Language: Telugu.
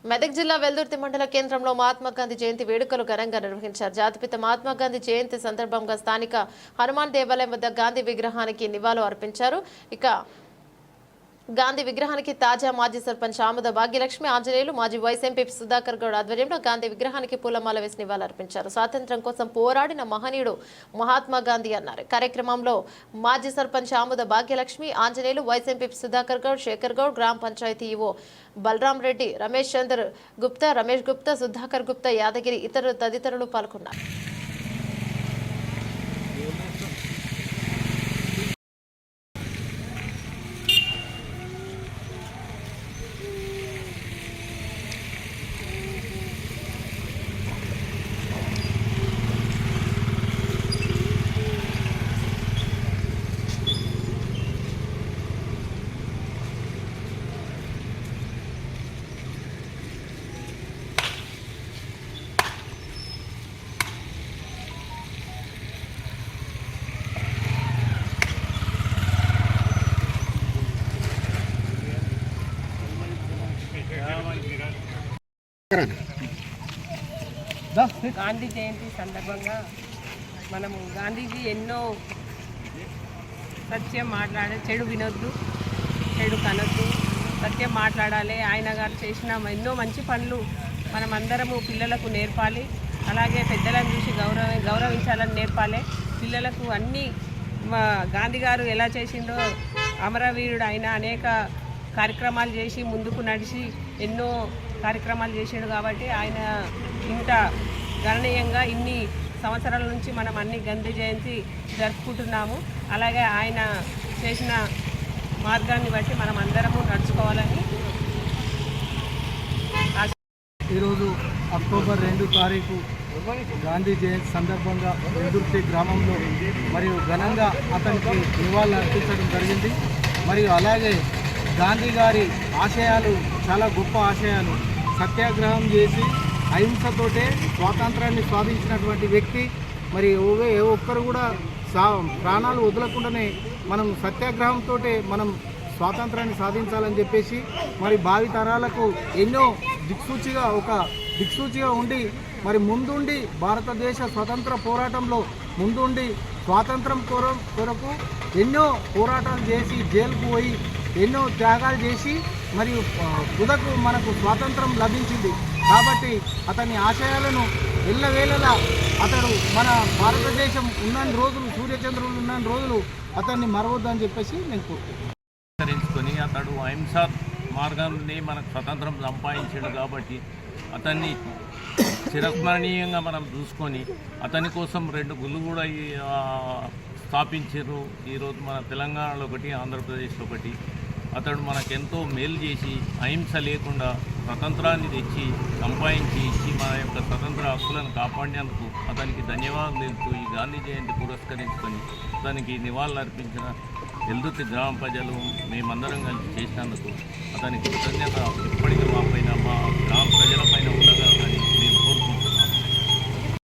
మెదక్ జిల్లా వెల్దుర్తి మండల కేంద్రంలో మహాత్మా గాంధీ జయంతి వేడుకలు ఘనంగా నిర్వహించారు. జాతిపిత మహాత్మా గాంధీ జయంతి సందర్భంగా స్థానిక హనుమాన్ దేవాలయం వద్ద గాంధీ విగ్రహానికి నివాళులు అర్పించారు. ఇక గాంధీ విగ్రహానికి తాజా మాజీ సర్పంచ్ ఆముద భాగ్యలక్ష్మి, ఆంజనేయులు, మాజీ వైస్ ఎంపీ సుధాకర్ గౌడ్ ఆధ్వర్యంలో గాంధీ విగ్రహానికి పూలమాల వేసి నివాళులర్పించారు. స్వాతంత్ర్యం కోసం పోరాడిన మహనీయుడు మహాత్మా గాంధీ అన్నారు. కార్యక్రమంలో మాజీ సర్పంచ్ ఆముద భాగ్యలక్ష్మి, ఆంజనేయులు, వైస్ ఎంపీ సుధాకర్ గౌడ్, శేఖర్ గౌడ్, గ్రామ పంచాయతీ ఈవో బలరాం రెడ్డి, రమేష్ చంద్ర గుప్తా, రమేష్ గుప్తా, సుధాకర్ గుప్తా, యాదగిరి తదితరులు పాల్గొన్నారు. గాంధీ జయంతి సందర్భంగా మనము గాంధీజీ ఎన్నో సత్యం మాట్లాడే, చెడు వినొద్దు, చెడు కనొద్దు, సత్యం మాట్లాడాలి. ఆయన గారు చేసిన ఎన్నో మంచి పనులు మనమందరము పిల్లలకు నేర్పాలి. అలాగే పెద్దలను చూసి గౌరవించాలని నేర్పాలి. పిల్లలకు అన్నీ గాంధీ గారు ఎలా చేసిండో, అమరవీరుడు ఆయన అనేక కార్యక్రమాలు చేసి ముందుకు నడిచి ఎన్నో కార్యక్రమాలు చేసాడు. కాబట్టి ఆయన ఇంత గణనీయంగా ఇన్ని సంవత్సరాల నుంచి మనం అన్ని గాంధీ జయంతి జరుపుకుంటున్నాము. అలాగే ఆయన చేసిన మార్గాన్ని బట్టి మనం అందరము నడుచుకోవాలని. ఈరోజు అక్టోబర్ 2 తారీఖు గాంధీ జయంతి సందర్భంగా వెల్దుర్తి గ్రామంలో మరియు ఘనంగా అతనికి నివాళులు అర్పించడం జరిగింది. మరియు అలాగే గాంధీ గారి ఆశయాలు చాలా గొప్ప ఆశయాలు. సత్యాగ్రహం చేసి అహింసతోటే స్వాతంత్రాన్ని సాధించినటువంటి వ్యక్తి. మరి ఏ ఒక్కరు కూడా ప్రాణాలు వదలకుండానే మనం సత్యాగ్రహంతో మనం స్వాతంత్రాన్ని సాధించాలని చెప్పేసి మరి భావి తరాలకు ఎన్నో దిక్సూచిగా ఉండి మరి ముందుండి భారతదేశ స్వతంత్ర పోరాటంలో ముందుండి స్వాతంత్రం కొరకు ఎన్నో పోరాటాలు చేసి జైలుకు పోయి ఎన్నో త్యాగాలు చేసి మరియు తుదకు మనకు స్వాతంత్రం లభించింది. కాబట్టి అతని ఆశయాలను ఎల్లవేళలా అతడు మన భారతదేశం ఉన్నన్ని రోజులు, సూర్యచంద్రులు ఉన్నన్ని రోజులు అతన్ని మరవద్దని చెప్పేసి నేను కోరుకుంటున్నాను. అతడు అహింసా మార్గాన్ని మనకు స్వతంత్రం సంపాదించాడు. కాబట్టి అతన్ని చిరస్మరణీయంగా మనం చూసుకొని అతని కోసం 2 గుళ్ళు కూడా స్థాపించారు. ఈరోజు మన తెలంగాణలో ఒకటి, ఆంధ్రప్రదేశ్లో ఒకటి. అతడు మనకెంతో మేలు చేసి అహింస లేకుండా స్వతంత్రాన్ని తెచ్చి సంపాదించి ఇచ్చి మన యొక్క స్వతంత్ర హక్కులను కాపాడినందుకు అతనికి ధన్యవాదాలు తెలుపుతూ ఈ గాంధీ జయంతి పురస్కరించుకొని అతనికి నివాళులు అర్పించిన వెల్దుర్తి గ్రామ ప్రజలు మేమందరం కలిసి చేసినందుకు అతనికి కృతజ్ఞత ఎప్పటికీ మా గ్రామ ప్రజలపైన ఉన్నది.